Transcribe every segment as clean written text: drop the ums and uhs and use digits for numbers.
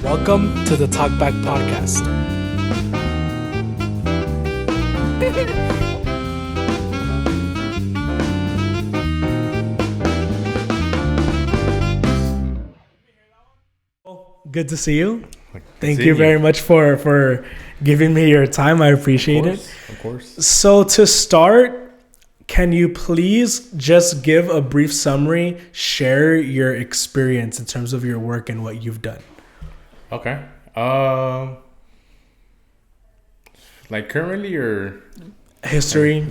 Welcome to the Talkback podcast. Good to see you. Thank you very much for giving me your time. I appreciate it. Of course. So to start, can you please just give a brief summary, share your experience in terms of your work and what you've done? Okay. Like currently or History.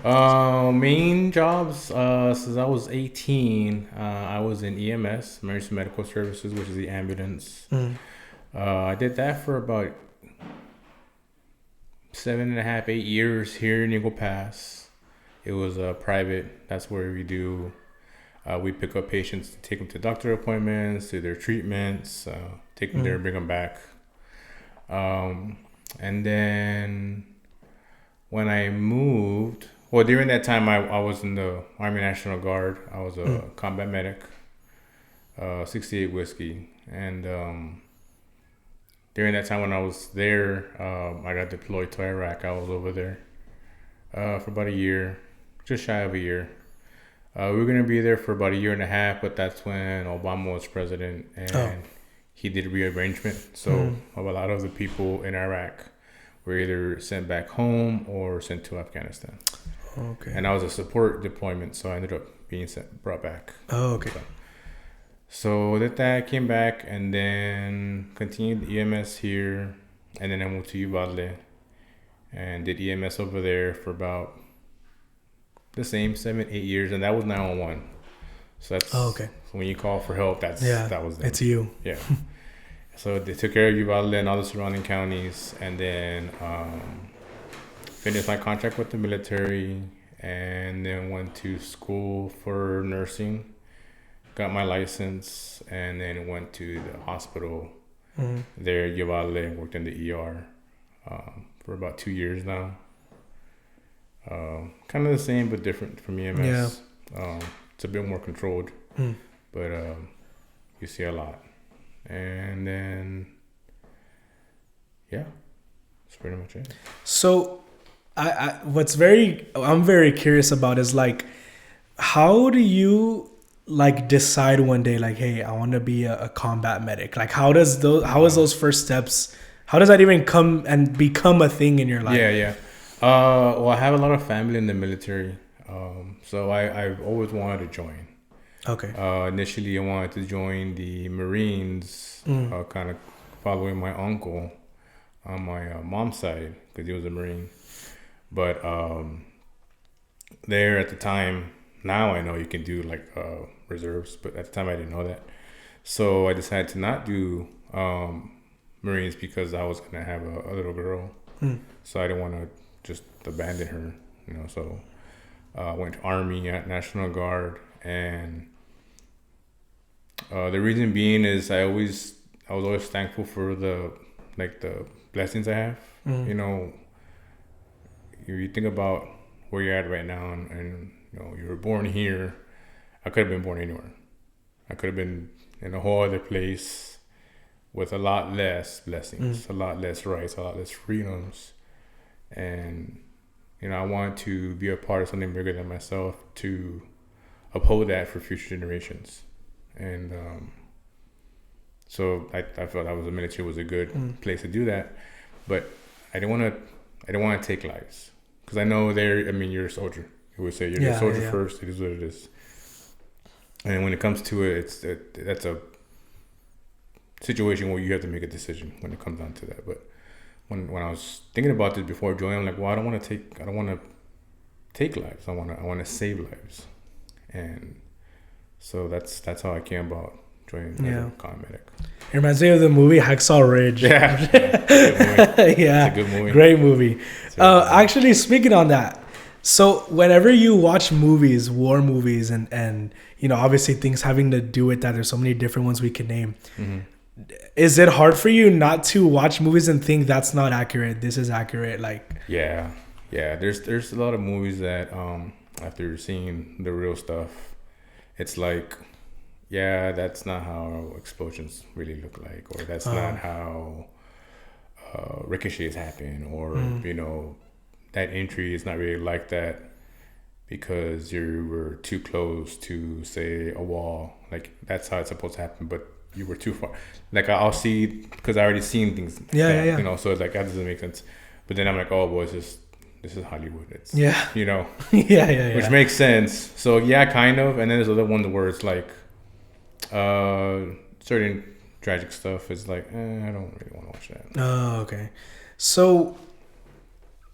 Main jobs, since I was 18, I was in EMS, Emergency Medical Services, which is the ambulance. I did that for about 7.5, 8 years here in Eagle Pass. It was private. That's where we pick up patients, take them to doctor appointments, do their treatments, take them there, bring them back. And then when I moved, during that time, I was in the Army National Guard. I was a combat medic, 68 whiskey. And during that time when I was there, I got deployed to Iraq. I was over there for about a year, just shy of a year. We were going to be there for about a year and a half, but that's when Obama was president and he did rearrangement. So a lot of the people in Iraq were either sent back home or sent to Afghanistan. Okay. And I was a support deployment, so I ended up being brought back. Oh, okay. So did that, came back, and then continued EMS here, and then I moved to Uvalde and did EMS over there for about the same 7-8 years, and that was 911. So that's when you call for help. That was them. It's you. Yeah. So they took care of Uvalde and all the surrounding counties, and then finished my contract with the military, and then went to school for nursing, got my license, and then went to the hospital there at Uvalde, worked in the ER for about 2 years now. Kind of the same but different from EMS. Yeah. It's a bit more controlled, but you see a lot. And then, that's pretty much it. So, I'm very curious about is like, how do you like decide one day like, hey, I want to be a combat medic? Like, how is those first steps? How does that even come and become a thing in your life? Yeah. Well, I have a lot of family in the military, so I've always wanted to join. Okay. Initially, I wanted to join the Marines, kind of following my uncle on my mom's side because he was a Marine. But there at the time, now I know you can do like reserves, but at the time I didn't know that. So I decided to not do Marines because I was gonna have a little girl, so I didn't want to just abandon her, So I went to Army, National Guard, and the reason being is I was always thankful for the blessings I have. If you think about where you're at right now, and you were born here, I could have been born anywhere. I could have been in a whole other place with a lot less blessings, a lot less rights, a lot less freedoms. And, I want to be a part of something bigger than myself to uphold that for future generations. And so I felt the military was a good place to do that. But I didn't want to take lives. Because I know you're a soldier. You would say you're a soldier first. It is what it is. And when it comes to it, that's a situation where you have to make a decision when it comes down to that. But when I was thinking about this before joining, I'm like, well, I don't want to take lives. I want to save lives. And so that's how I came about joining as a combat medic. It reminds me of the movie Hacksaw Ridge. Yeah. Yeah. It's a good movie. Great movie. Actually, speaking on that, so whenever you watch movies, war movies, and obviously things having to do with that, there's so many different ones we can name. Is it hard for you not to watch movies and think that's not accurate, this is accurate? Like, yeah. There's a lot of movies that after seeing the real stuff, it's like, yeah, that's not how explosions really look like, or that's not how ricochets happen, or that injury is not really like that because you were too close to, say, a wall. Like, that's how it's supposed to happen, but you were too far. Like, I'll see, because I already seen things. Yeah. So it's like, that doesn't make sense. But then I'm like, oh, boy, this is Hollywood. It's, yeah. Yeah. Which makes sense. So, yeah, kind of. And then there's other one where it's like, certain tragic stuff is like, I don't really want to watch that. Oh, okay. So,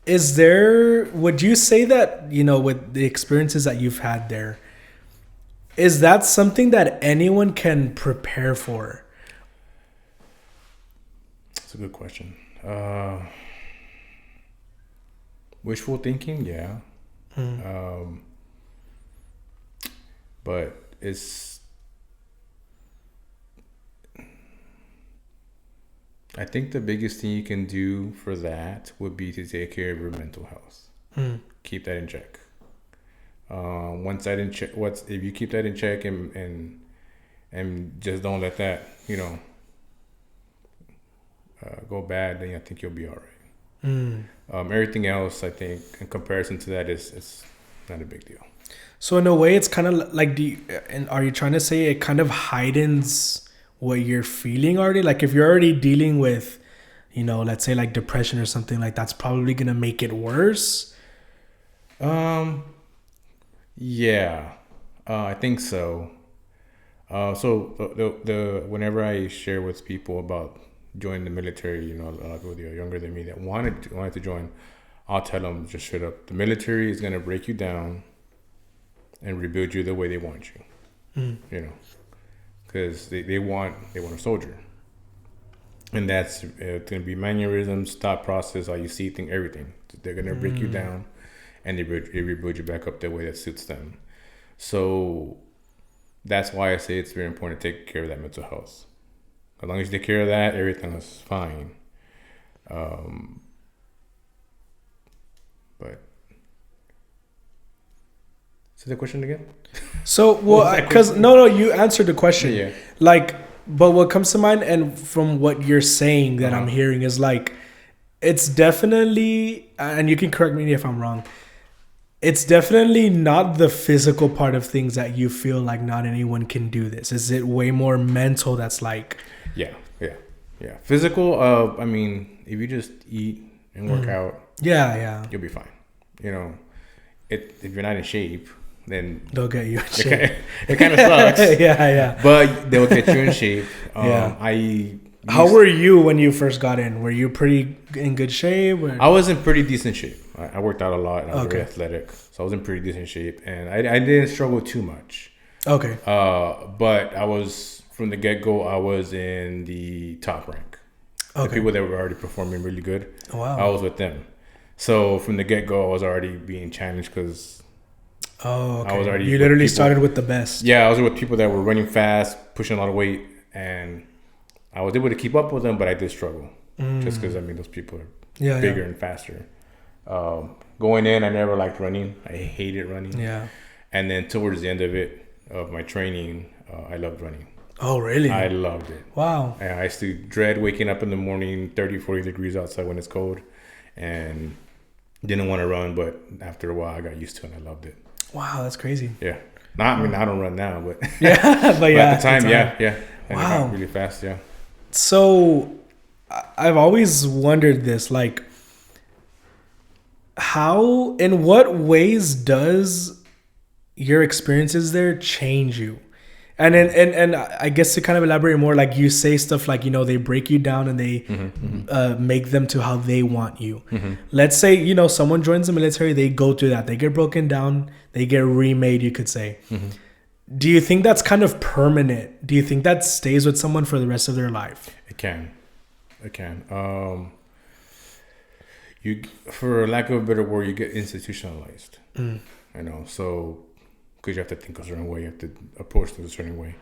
would you say that, with the experiences that you've had there, is that something that anyone can prepare for? That's a good question. Wishful thinking, yeah. But I think the biggest thing you can do for that would be to take care of your mental health. Keep that in check. Once that in check, if you keep that in check and just don't let that go bad, then I think you'll be all right. Everything else, I think, in comparison to that, it's not a big deal. So in a way, it's kind of like, are you trying to say it kind of heightens what you're feeling already? Like, if you're already dealing with, let's say like depression or something, like that's probably gonna make it worse. Yeah, I think so. So the whenever I share with people about joining the military, a lot of people that are younger than me that wanted to join, I'll tell them just straight up, the military is gonna break you down and rebuild you the way they want you. Because they want a soldier, and that's going to be mannerisms, thought process, how you see things, everything. They're going to break you down, and they rebuild you back up the way that suits them. So that's why I say it's very important to take care of that mental health. As long as you take care of that, everything is fine. But say the question again. So, well, because no, you answered the question. Yeah. Like, but what comes to mind, and from what you're saying that I'm hearing, is like, it's definitely, and you can correct me if I'm wrong, it's definitely not the physical part of things that you feel like not anyone can do this. Is it way more mental? That's like, yeah. Physical. I mean, if you just eat and work out, you'll be fine. If you're not in shape, then they'll get you in shape. It kind of sucks. Yeah. But they'll get you in shape. How were you when you first got in? Were you pretty in good shape? Or? I was in pretty decent shape. I worked out a lot. And I was very athletic, so I was in pretty decent shape, and I didn't struggle too much. Okay. But I was, from the get-go, I was in the top rank. Okay. The people that were already performing really good. Oh, wow. I was with them. So from the get-go, I was already being challenged because I was already. You literally started with the best. Yeah, I was with people that were running fast, pushing a lot of weight, and I was able to keep up with them, but I did struggle just because those people are bigger and faster. Going in, I never liked running. I hated running. Yeah. And then towards the end of my training, I loved running. Oh, really? I loved it. Wow. And I used to dread waking up in the morning, 30, 40 degrees outside when it's cold, and didn't want to run, but after a while, I got used to it, and I loved it. Wow, that's crazy. Yeah. I don't run now, but but at the time, yeah. And wow. I got really fast, yeah. So I've always wondered this, like, in what ways does your experiences there change you? And I guess to kind of elaborate more, like you say stuff like, they break you down and they make them to how they want you. Let's say, someone joins the military, they go through that. They get broken down, they get remade, you could say. Do you think that's kind of permanent? Do you think that stays with someone for the rest of their life? It can. You, for lack of a better word, you get institutionalized. So because you have to think a certain way, you have to approach it a certain way.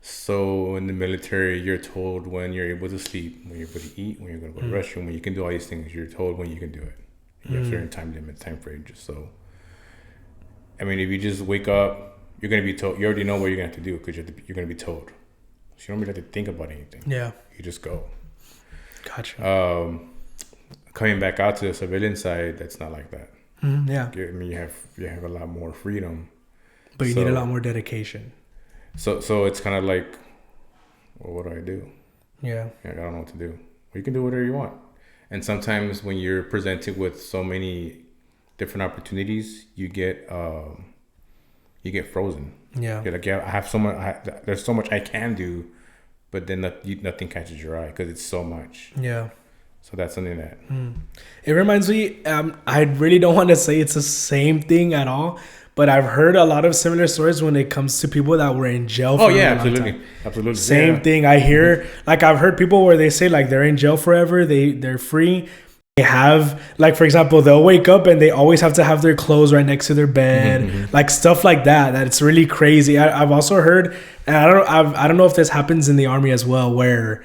So in the military, you're told when you're able to sleep, when you're able to eat, when you're going to go to the restroom, when you can do all these things. You're told when you can do it. You have certain time limit, time frame. Just so. I mean, if you just wake up, you're gonna be told. You already know what you're gonna have to do because you're gonna be told. So you don't really have to think about anything. Yeah. You just go. Gotcha. Coming back out to the civilian side, that's not like that. Yeah. I mean, you have a lot more freedom, but you need a lot more dedication. So it's kind of like, well, what do I do? Yeah. I don't know what to do. Well, you can do whatever you want. And sometimes when you're presented with so many different opportunities, you get frozen. Yeah. You're like, yeah, I have so much. There's so much I can do, but then nothing catches your eye because it's so much. Yeah. So that's something that. It reminds me. I really don't want to say it's the same thing at all, but I've heard a lot of similar stories when it comes to people that were in jail. Oh yeah, absolutely. Same thing. I hear, like, I've heard people where they say like they're in jail forever. They're free. They have, like, for example, they'll wake up and they always have to have their clothes right next to their bed, like stuff like that. That it's really crazy. I've also heard, and I don't know if this happens in the army as well, where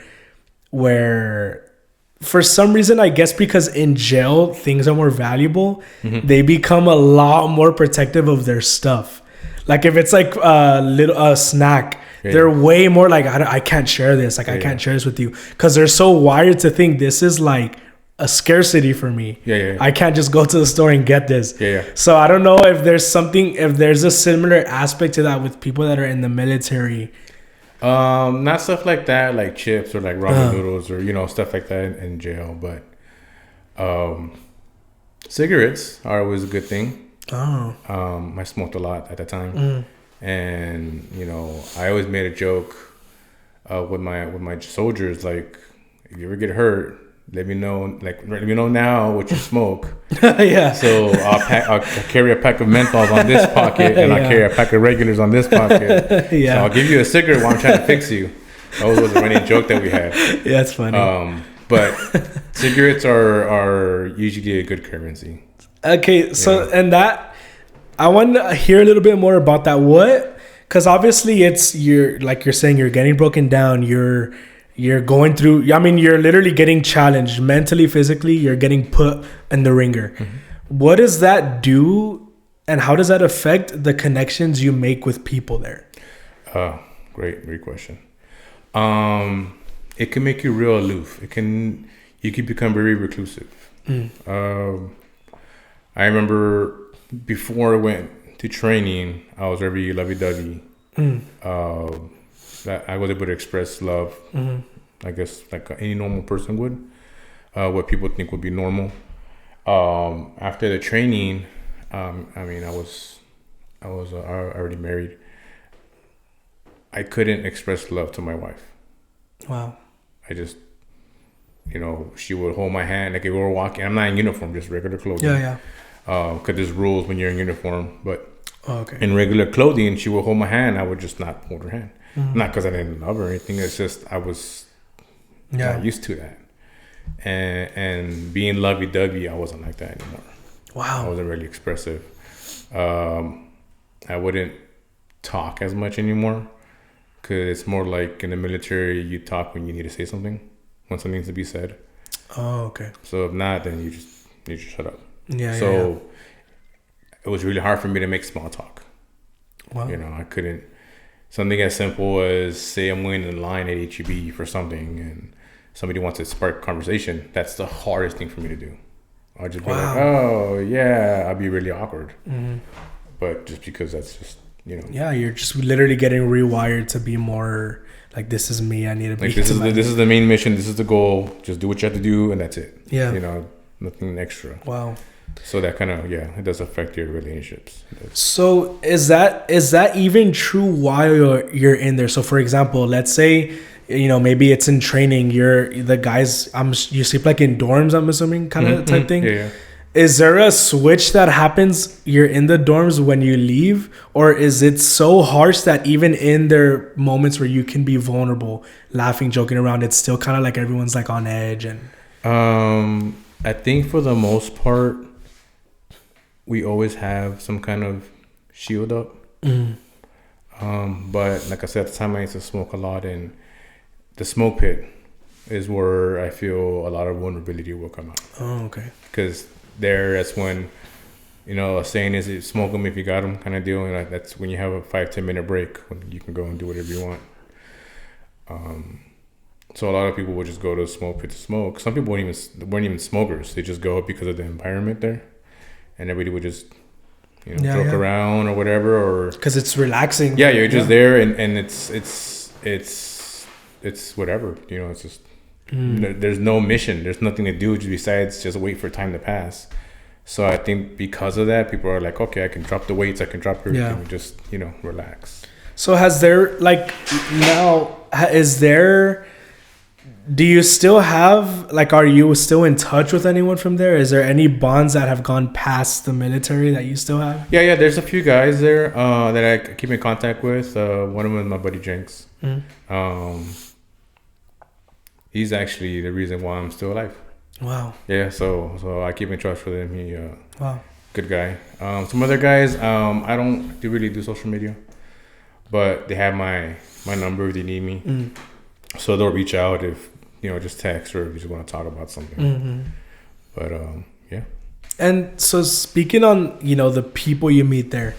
for some reason, I guess because in jail things are more valuable, they become a lot more protective of their stuff. Like if it's like a snack, they're way more like, I can't share this. Like I can't share this with you, because they're so wired to think this is like a scarcity for me. I can't just go to the store and get this. So I don't know if there's a similar aspect to that with people that are in the military. Not stuff like that, like chips or like ramen noodles or stuff like that in jail, but cigarettes are always a good thing. I smoked a lot at the time, and I always made a joke with my soldiers, like, if you ever get hurt, let me know now what you smoke. So I'll carry a pack of menthols on this pocket, and I'll carry a pack of regulars on this pocket. So I'll give you a cigarette while I'm trying to fix you. That was a running joke that we had. Yeah, it's funny. But cigarettes are usually a good currency. Okay, so and that, I want to hear a little bit more about that. Because obviously you're saying you're getting broken down. You're going through, I mean, you're literally getting challenged mentally, physically. You're getting put in the ringer. What does that do, and how does that affect the connections you make with people there? Great question. It can make you real aloof. You can become very reclusive. I remember before I went to training, I was very lovey-dovey. That I was able to express love, I guess, like any normal person would, what people think would be normal. After the training, I mean, I was already married. I couldn't express love to my wife. Wow. I just, she would hold my hand, like if we were walking. I'm not in uniform, just regular clothing. Because there's rules when you're in uniform, but in regular clothing, she would hold my hand. I would just not hold her hand. Not because I didn't love her or anything. It's just I was not used to that. And being lovey-dovey, I wasn't like that anymore. Wow. I wasn't really expressive. I wouldn't talk as much anymore, because it's more like in the military, you talk when you need to say something, when something needs to be said. Oh, okay. So if not, then you just shut up. It was really hard for me to make small talk. Wow. I couldn't. Something as simple as, say I'm waiting in line at HEB for something and somebody wants to spark conversation. That's the hardest thing for me to do. I'll just be like, oh yeah, I'll be really awkward. But just because that's just, Yeah, you're just literally getting rewired to be more like, this is me. I need to be. Like this is the main mission. This is the goal. Just do what you have to do, and that's it. Yeah. Nothing extra. Wow. So that kind of, it does affect your relationships. So is that even true while you're in there? So for example, let's say, maybe it's in training, the guys, you sleep like in dorms, I'm assuming, kind of type thing. Yeah. Is there a switch that happens, you're in the dorms when you leave, or is it so harsh that even in their moments where you can be vulnerable, laughing, joking around, it's still kind of like everyone's like on edge? And I think for the most part, we always have some kind of shield up. But like I said, at the time I used to smoke a lot, and the smoke pit is where I feel a lot of vulnerability will come out. Oh, okay. Because that's when you know, a saying is smoke them if you got them kind of deal. And that's when you have a 5-10 minute break when you can go and do whatever you want. So a lot of people would just go to a smoke pit to smoke. Some people weren't even smokers. They just go because of the environment there, and everybody would just, you know, joke around or whatever, or because it's relaxing. Yeah, you're just there, and it's whatever, you know. It's just there's no mission. There's nothing to do besides just wait for time to pass. So I think because of that, people are like, okay, I can drop the weights, I can drop everything, and just, you know, relax. So has there, like, now, is there, do you still have, like, are you still in touch with anyone from there? Is there any bonds that have gone past the military that you still have? Yeah, there's a few guys there that I keep in contact with. One of them is my buddy Jenks. He's actually the reason why I'm still alive. Wow. Yeah, so I keep in touch with him. He wow, good guy. Some other guys, I don't really do social media, but they have my number if they need me. So they'll reach out if, you know, just text, or if you just want to talk about something. But yeah. And so speaking on, you know, the people you meet there,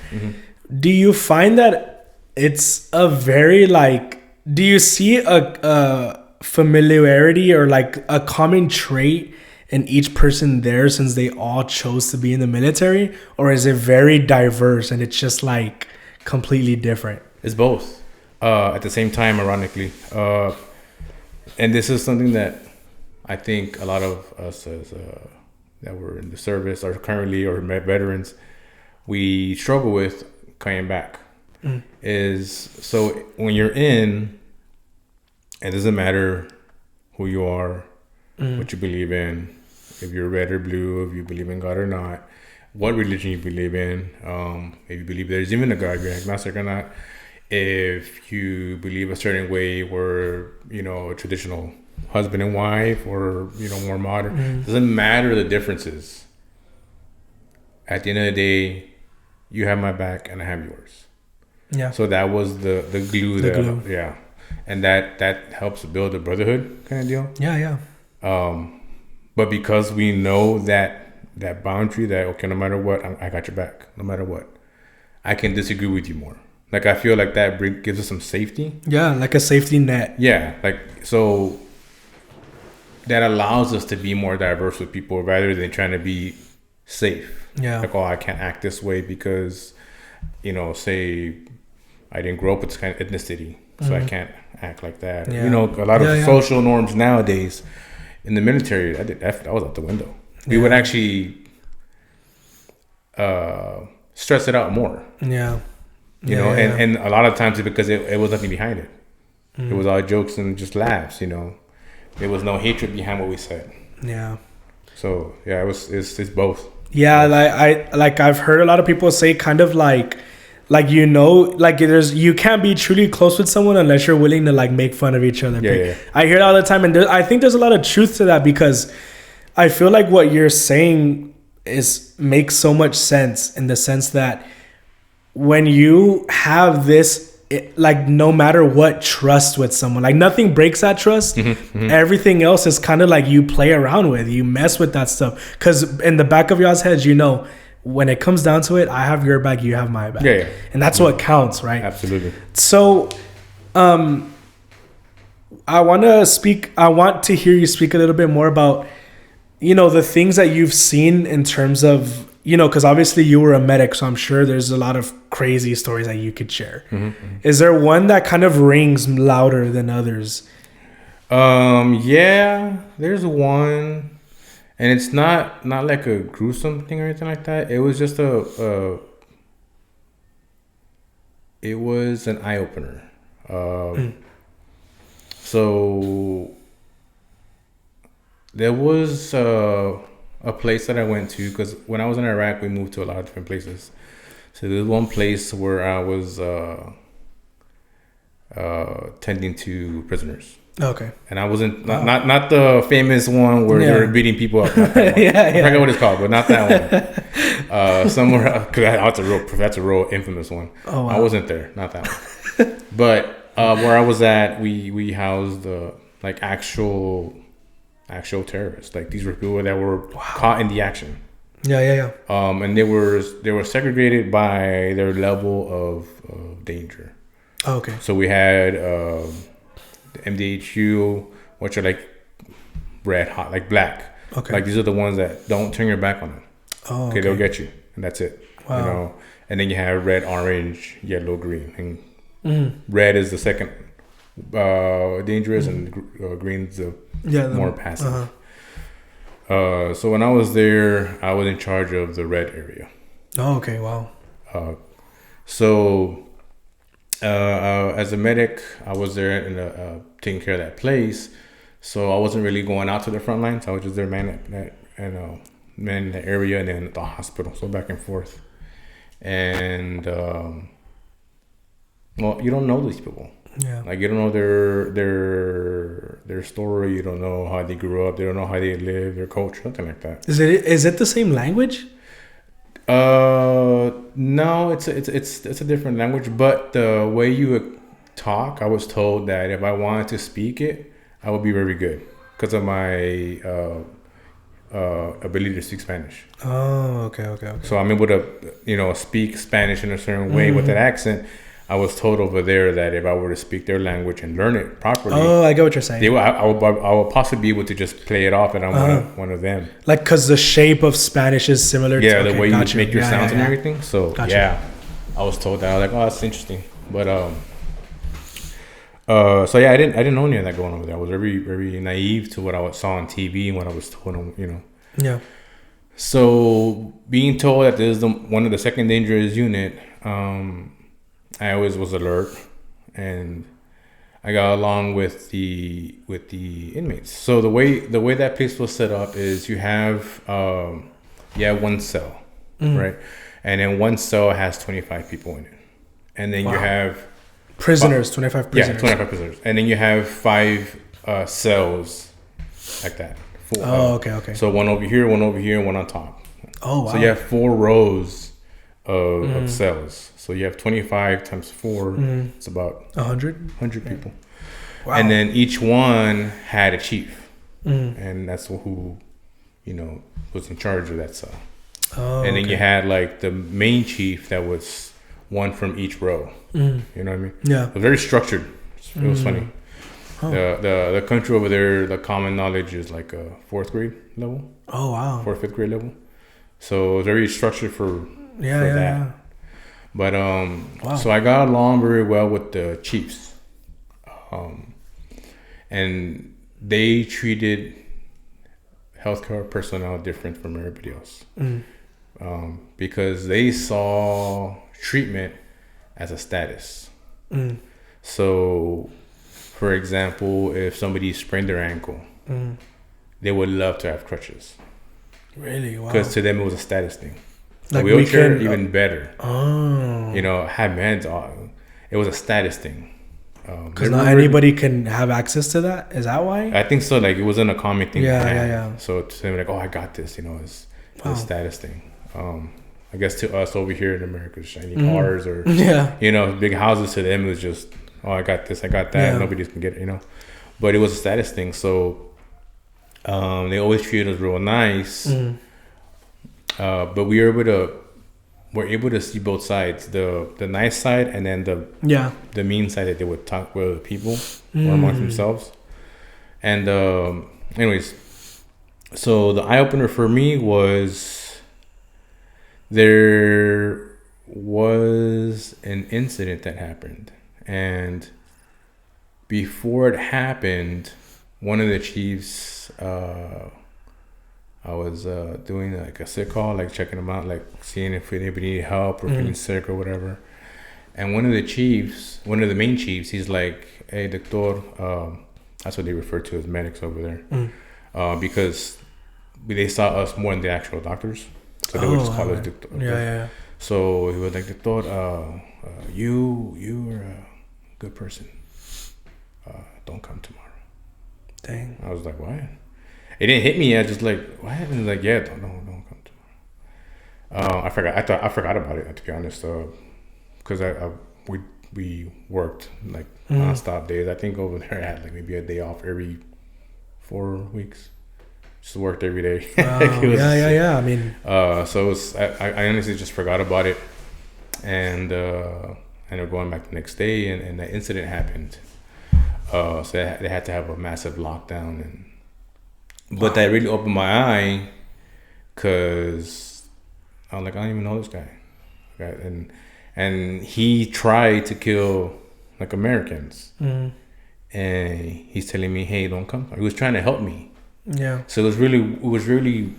do you find that it's a very, like, do you see a familiarity or like a common trait in each person there, since they all chose to be in the military? Or is it very diverse and it's just like completely different? It's both at the same time, ironically. And this is something that I think a lot of us as that were in the service or currently or veterans, we struggle with coming back. Is so when you're in, it doesn't matter who you are, what you believe in, if you're red or blue, if you believe in God or not, what religion you believe in, if you believe there's even a God, if you're agnostic or not, if you believe a certain way, where, you know, a traditional husband and wife, or, you know, more modern, doesn't matter the differences. At the end of the day, you have my back and I have yours. Yeah. So that was the glue. Yeah. And that helps build a brotherhood kind of deal. Yeah. But because we know that boundary, that, okay, no matter what, I got your back. No matter what, I can disagree with you more. Like, I feel like that gives us some safety. Yeah, like a safety net. Yeah, like, so that allows us to be more diverse with people rather than trying to be safe. Yeah. Like, oh, I can't act this way because, you know, say I didn't grow up with this kind of ethnicity, so I can't act like that. Yeah. You know, a lot of social norms nowadays in the military, that was out the window. We would actually stress it out more. Yeah. You know, and a lot of times it's because it was nothing behind it. It was all jokes and just laughs, you know. There was no hatred behind what we said. Yeah. So yeah, it's both. Yeah, I've heard a lot of people say kind of like, you know, like you can't be truly close with someone unless you're willing to like make fun of each other. Yeah. I hear it all the time, and I think there's a lot of truth to that, because I feel like what you're saying makes so much sense, in the sense that when you have this, like, no matter what, trust with someone, like nothing breaks that trust. Everything else is kind of like you play around with, you mess with that stuff, because in the back of y'all's heads, you know, when it comes down to it, I have your back, you have my back. Yeah. And that's what counts, right? Absolutely. So I want to hear you speak a little bit more about, you know, the things that you've seen in terms of, you know, because obviously you were a medic, so I'm sure there's a lot of crazy stories that you could share. Is there one that kind of rings louder than others? Yeah, there's one, and it's not like a gruesome thing or anything like that. It was just it was an eye opener. So there was a place that I went to, because when I was in Iraq, we moved to a lot of different places. So there's one place where I was tending to prisoners. Okay. And I wasn't not the famous one where they're beating people up. Not that one. I forget what it's called, but not that one. Somewhere, because that's a real infamous one. Oh, wow. I wasn't there, not that one. But where I was at, we housed like actual terrorists. Like, these were people that were caught in the action. Yeah. And they were segregated by their level of danger. Oh, okay. So we had the MDHU, which are like red hot, like black. Okay. Like these are the ones that don't turn your back on them. Oh, Okay, they'll get you, and that's it. Wow. You know, and then you have red, orange, yellow, green, and red is the second dangerous, and green's the more passive. So when I was there, I was in charge of the red area. Oh, okay. Wow. So as a medic, I was there and taking care of that place. So I wasn't really going out to the front lines. I was just there man the area and then the hospital. So back and forth. And well, you don't know these people. Yeah. Like you don't know their story. You don't know how they grew up. They don't know how they live, their culture, nothing like that. Is it the same language? No, it's a different language. But the way you talk, I was told that if I wanted to speak it, I would be very good because of my ability to speak Spanish. Oh, okay. So I'm able to, speak Spanish in a certain way with that accent. I was told over there that if I were to speak their language and learn it properly, I get what you're saying. I would possibly be able to just play it off, and I'm one of them. Like, because the shape of Spanish is similar. Yeah, the way you make your sounds and everything. So Gotcha. I was told that. I was like, oh, that's interesting. But so yeah, I didn't know any of that going over there. I was very, very naive to what I saw on TV and what I was told. Yeah. So being told that this is one of the second dangerous unit, I always was alert, and I got along with the inmates. So the way that place was set up is you have one cell, right, and then one cell has 25 people in it, and then you have prisoners, 25 prisoners. Yeah, 25 prisoners, and then you have 5 cells like that. Okay. So one over here, and one on top. Oh wow. So you have 4 rows of cells. So you have 25 times 4. It's about 100 people. Wow. And then each one had a chief, and that's who was in charge of that cell. Oh, and then you had like the main chief that was one from each row. You know what I mean? Yeah. It was very structured. It was funny. Huh. The country over there, the common knowledge is like a 4th grade level. Oh wow. 4th, 5th grade level. So it was very structured for that. Yeah. But so I got along very well with the chiefs, and they treated healthcare personnel different from everybody else, because they saw treatment as a status. So, for example, if somebody sprained their ankle, they would love to have crutches. Really? Wow. Because to them it was a status thing. Like a wheelchair, even better. Oh. Had meds on. It was a status thing. Because not anybody can have access to that? Is that why? I think so. Like, it wasn't a common thing. Yeah. So to them, like, oh, I got this. It's a status thing. I guess to us over here in America, shiny cars or, big houses, to them it was just, oh, I got this, I got that. Yeah. Nobody can get it, But it was a status thing. So they always treated us real nice. But we were able to see both sides, the nice side and then the mean side that they would talk with people or amongst themselves. And anyways, so the eye opener for me was there was an incident that happened, and before it happened, one of the chiefs, I was doing like a sick call, like checking them out, like seeing if anybody needed help or feeling sick or whatever. And one of the main chiefs, he's like, "Hey, doctor," that's what they refer to as medics over there, because they saw us more than the actual doctors, so they would just call us doctor. Yeah. So he was like, "Doctor, you are a good person. Don't come tomorrow." Dang. I was like, "What?" It didn't hit me. I just like, what? And like, yeah, don't come tomorrow. I forgot about it, to be honest. Because we worked like nonstop days. I think over there I had like maybe a day off every 4 weeks. Just worked every day. Wow. Yeah. I mean, so it was, I honestly just forgot about it, and I ended up going back the next day, and that incident happened. So they had to have a massive lockdown, but that really opened my eye, because I was like, I don't even know this guy, right? And he tried to kill like Americans, and he's telling me, hey, don't come. He was trying to help me. Yeah. So it was really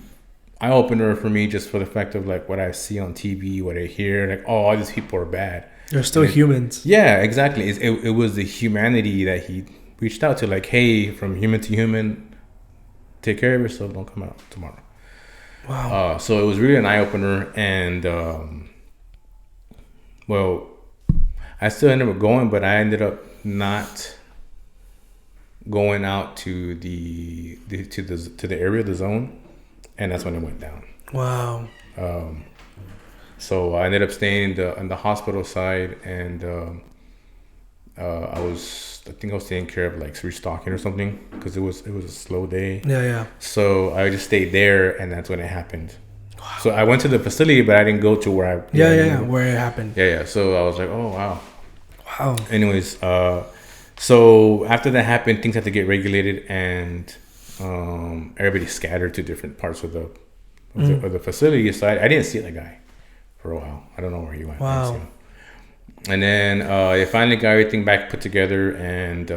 eye opener for me, just for the fact of like what I see on TV, what I hear, like, oh, all these people are bad. They're still humans. Yeah, exactly. It was the humanity that he reached out to, like, hey, from human to human, take care of yourself, don't come out tomorrow. Wow. So it was really an eye opener, and well, I still ended up going, but I ended up not going out to the area, the zone, and that's when it went down. Wow. So I ended up staying in the hospital side, and I think I was taking care of like restocking or something, because it was a slow day. Yeah. So I just stayed there, and that's when it happened. Wow. So I went to the facility, but I didn't go to where I where it happened. Yeah. So I was like, oh wow. Anyways, so after that happened, things had to get regulated, and everybody scattered to different parts of the facility. So I didn't see the guy for a while. I don't know where he went. Wow. And then they finally got everything back put together, and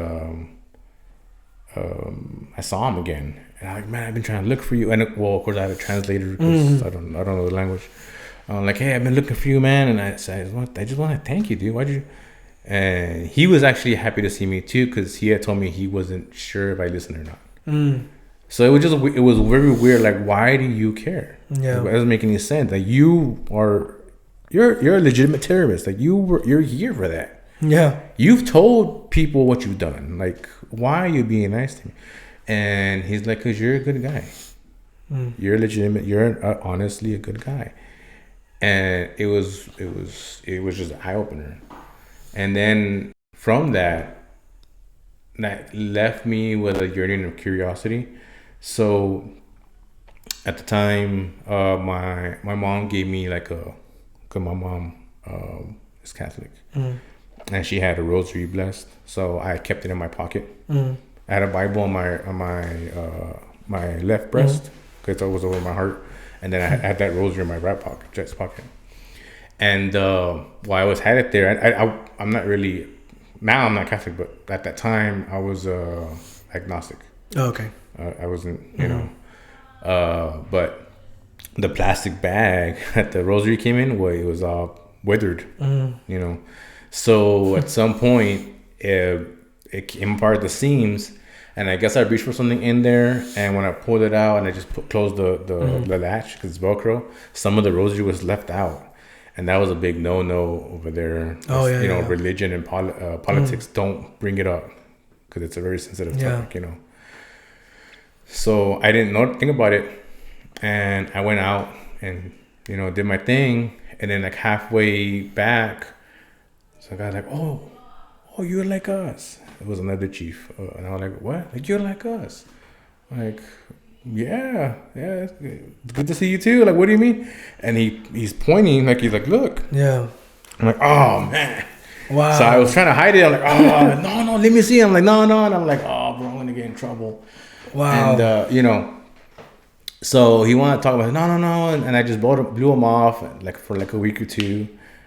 I saw him again. And I'm like, man, I've been trying to look for you. And of course, I had a translator, because I don't know the language. I'm like, hey, I've been looking for you, man. And I said, I just want to thank you, dude. Why'd you? And he was actually happy to see me too, because he had told me he wasn't sure if I listened or not. So it was very weird. Like, why do you care? Yeah, like, it doesn't make any sense. Like, you're a legitimate terrorist. Like, you're here for that. Yeah, you've told people what you've done. Like, why are you being nice to me? And he's like, because you're a good guy. You're legitimate. You're honestly a good guy. And it was just an eye opener. And then from that left me with a yearning of curiosity. So at the time, my mom gave me because my mom is Catholic, and she had a rosary blessed. So I kept it in my pocket. I had a Bible on my left breast, because it was over my heart, and then I had that rosary in my right pocket, chest pocket. And while I had it there, I'm not really, now I'm not Catholic, but at that time I was agnostic. Oh, okay. I wasn't, but the plastic bag that the rosary came in, it was all withered, So at some point, it came apart at the seams, and I guess I reached for something in there, and when I pulled it out and I just closed the latch, because it's Velcro, some of the rosary was left out. And that was a big no-no over there. Oh, yeah, religion and politics, don't bring it up, because it's a very sensitive topic, So I didn't know anything about it. And I went out and, did my thing. And then like halfway back, some guy's like, oh, you're like us. It was another chief. And I was like, what? Like, you're like us. Like, yeah, it's good to see you too. Like, what do you mean? And he's pointing, like, he's like, look. Yeah. I'm like, oh man. Wow. So I was trying to hide it. I'm like, oh no, let me see. I'm like, no, and I'm like, oh bro, I'm gonna get in trouble. Wow. And so he wanted to talk about it. No, and I just blew him off for a week or two,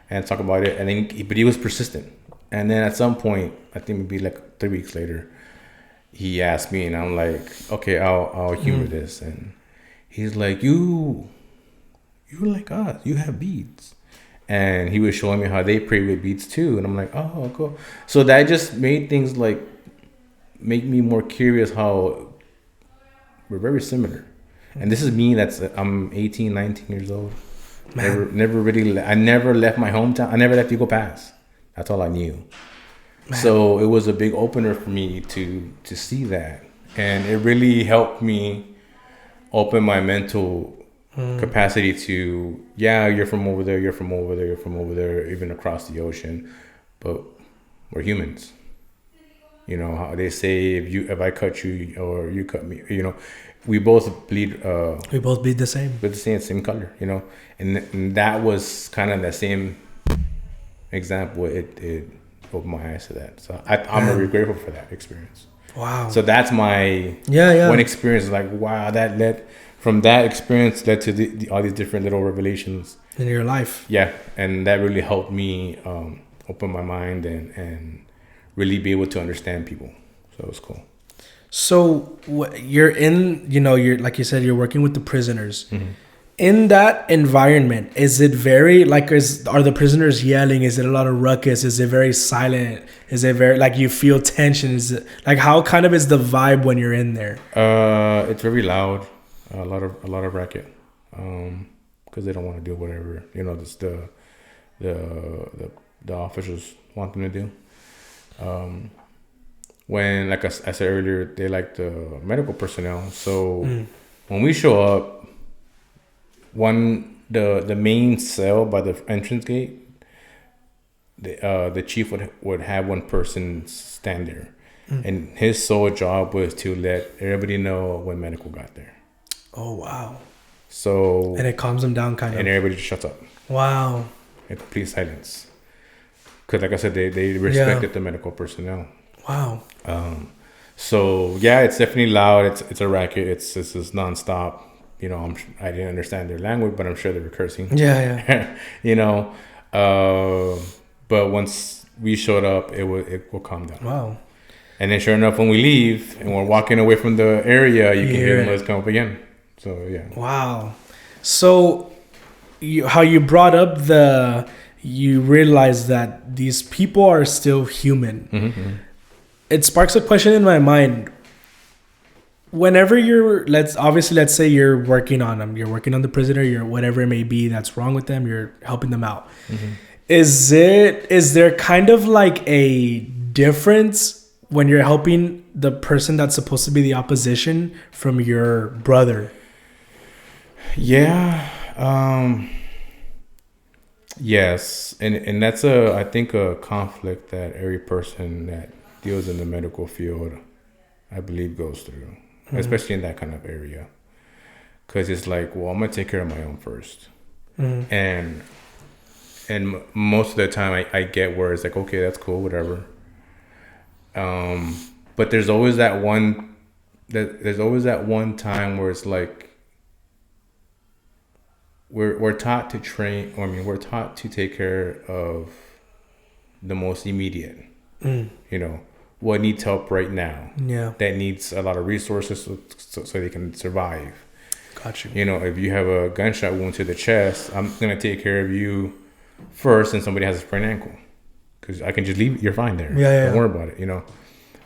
and talk about it. And then, but he was persistent. And then at some point, I think maybe 3 weeks later, he asked me, and I'm like, okay, I'll humor this. And he's like, you're like us. You have beads. And he was showing me how they pray with beads too. And I'm like, oh, cool. So that just made things make me more curious how we're very similar. And this is me. I'm 18, 19 years old. Never really. I never left my hometown. I never left Eagle Pass. That's all I knew. Man. So it was a big opener for me to see that, and it really helped me open my mental capacity to, you're from over there, you're from over there, you're from over there, even across the ocean, but we're humans. You know how they say if I cut you or you cut me, you know, we both bleed. We both bleed the same. But the same color, you know, and that was kind of the same example. It opened my eyes to that. So I'm very grateful for that experience. Wow. So that's my one experience. Like wow, that led from that experience led to all these different little revelations in your life. Yeah, and that really helped me open my mind and really be able to understand people. So it was cool. So you're in, you're like you said, you're working with the prisoners. Mm-hmm. In that environment, is it very are the prisoners yelling? Is it a lot of ruckus? Is it very silent? Is it very you feel tension? Is it how kind of is the vibe when you're in there? It's very loud, a lot of racket, because they don't want to do whatever this the officers want them to do. When I said earlier, they like the medical personnel. So when we show up, the main cell by the entrance gate, the chief would have one person stand there, and his sole job was to let everybody know when medical got there. Oh wow! So and it calms them down kind of, and everybody just shuts up. Wow! In complete silence, because like I said, they respected the medical personnel. Wow. So yeah, it's definitely loud. It's a racket. It's nonstop. I didn't understand their language, but I'm sure they were cursing. Yeah. But once we showed up, it will calm down. Wow. And then sure enough, when we leave and we're walking away from the area, you can hear the noise come up again. So yeah. Wow. So how you brought up you realize that these people are still human. Mm-hmm. It sparks a question in my mind. Whenever let's say you're working on them, you're working on the prisoner, you're whatever it may be that's wrong with them, you're helping them out. Mm-hmm. Is there kind of a difference when you're helping the person that's supposed to be the opposition from your brother? Yeah. Yes. And that's I think a conflict that every person that deals in the medical field, I believe, goes through. Mm-hmm. Especially in that kind of area, because it's I'm gonna take care of my own first. Mm-hmm. and most of the time I get where it's okay, that's cool, whatever. But there's always that one time where it's we're taught to train. We're taught to take care of the most immediate. What needs help right now. Yeah. That needs a lot of resources so they can survive. Got you. If you have a gunshot wound to the chest, I'm going to take care of you first and somebody has a sprained ankle. Because I can just leave it. You're fine there. Yeah. Don't worry about it,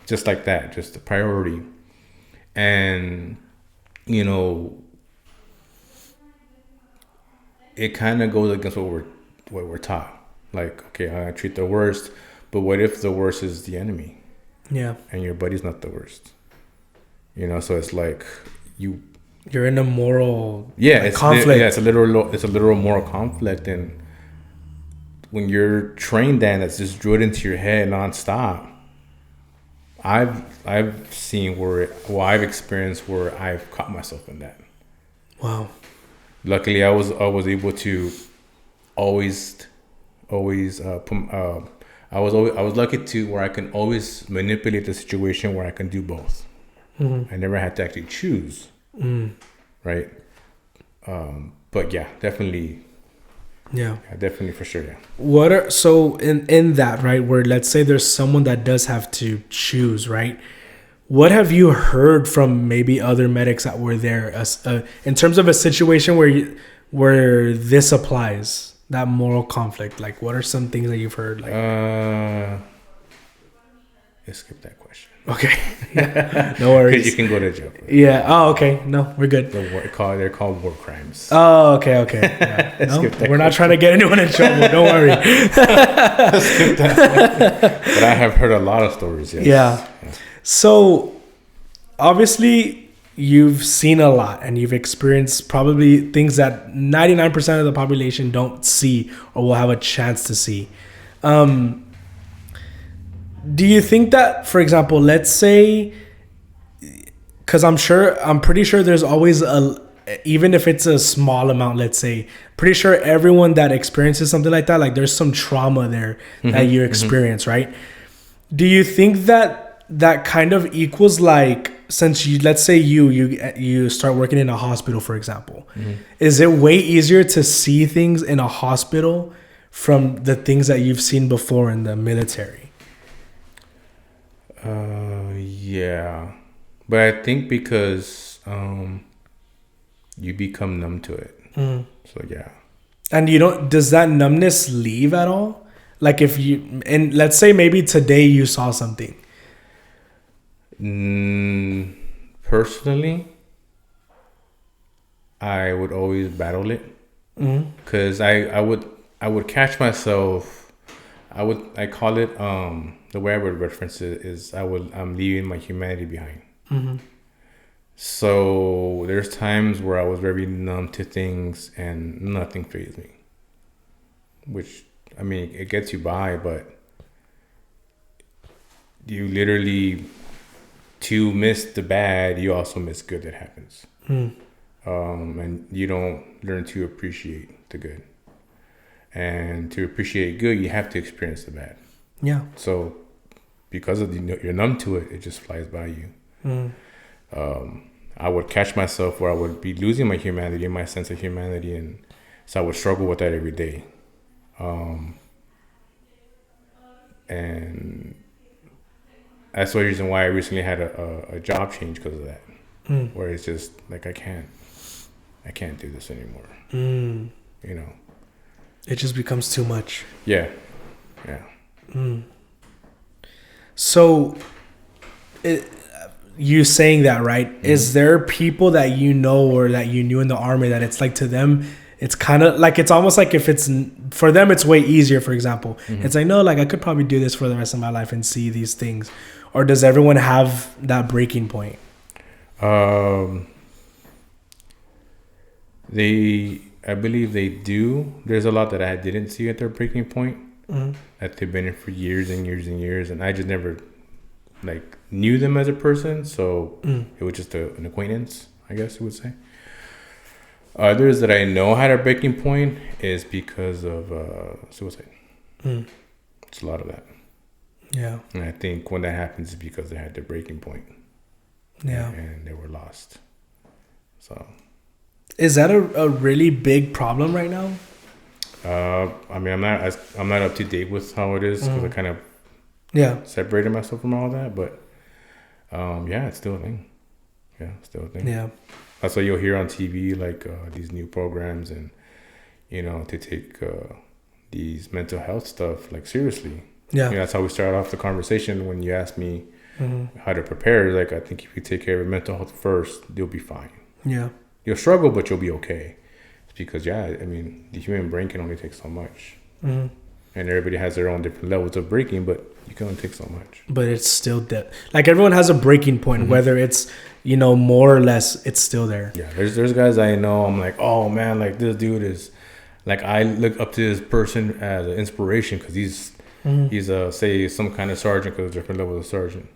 Just like that. Just the priority. And, it kind of goes against what we're taught. Okay, I treat the worst, but what if the worst is the enemy? Yeah. And your buddy's not the worst. So it's you're in a moral conflict. It's a literal moral conflict, and when you're trained that's just drilled into your head nonstop. I've seen I've experienced where I've caught myself in that. Wow. Luckily, I was able to always I was lucky to where I can always manipulate the situation where I can do both. Mm-hmm. I never had to actually choose. Right. But yeah, definitely. Yeah, definitely for sure. Yeah. So in that, right, where let's say there's someone that does have to choose, right? What have you heard from maybe other medics that were there in terms of a situation where this applies? That moral conflict, what are some things that you've heard? Let's skip that question. Okay. No worries. You can go to jail. Yeah. Oh, okay. No, we're good. They're called war crimes. Oh, okay. Yeah. No, we're not trying to get anyone in trouble. Don't worry. Skip that. But I have heard a lot of stories. Yes. Yeah. So, obviously, you've seen a lot and you've experienced probably things that 99% of the population don't see or will have a chance to see. Do you think that, for example, let's say, because I'm pretty sure there's always even if it's a small amount, let's say, pretty sure everyone that experiences something like that, like there's some trauma there that you experience, right? Do you think that that kind of equals, like, since you, let's say you start working in a hospital, for example, is it way easier to see things in a hospital from the things that you've seen before in the military? Yeah, but I think because you become numb to it. So yeah. And does that numbness leave at all? Like if you, and let's say maybe today you saw something. Personally, I would always battle it because I would catch myself. I call it the way I would reference it is I'm leaving my humanity behind. So there's times where I was very numb to things and nothing fazed me, which, I mean, it gets you by, but you literally, to miss the bad, you also miss good that happens. And you don't learn to appreciate the good. And to appreciate good, you have to experience the bad. Yeah. So because of you're numb to it, it just flies by you. I would catch myself where I would be losing my humanity, my sense of humanity, and so I would struggle with that every day. And that's the reason why I recently had a job change because of that, where it's just like I can't do this anymore. You know, it just becomes too much. Yeah. So, you saying that, right? Is there people that you know or that you knew in the army that it's like, to them, it's kind of like, it's almost like if it's for them, it's way easier. For example, it's like, no, like I could probably do this for the rest of my life and see these things. Or does everyone have that breaking point? I believe they do. There's a lot that I didn't see at their breaking point, that they've been in for years and years and years, and I just never like knew them as a person, so it was just an acquaintance, I guess you would say. Others that I know had a breaking point is because of suicide. It's a lot of that. Yeah. And I think when that happens, it's because they had their breaking point. Yeah. And they were lost. So. Is that a really big problem right now? I mean, I'm not up to date with how it is because I kind of separated myself from all that, but yeah, it's still a thing. Yeah, still a thing. Yeah. That's why you'll hear on TV, like these new programs, and to take these mental health stuff like seriously. Yeah, that's how we started off the conversation when you asked me how to prepare. Like, I think if you take care of your mental health first, you'll be fine. Yeah, you'll struggle, but you'll be okay. It's because I mean, the human brain can only take so much, and everybody has their own different levels of breaking, but you can only take so much. But it's still like everyone has a breaking point, whether it's more or less, it's still there. Yeah, there's guys I know. I'm like, oh man, like this dude is, like, I look up to this person as an inspiration because he's say some kind of sergeant, because different level of sergeant.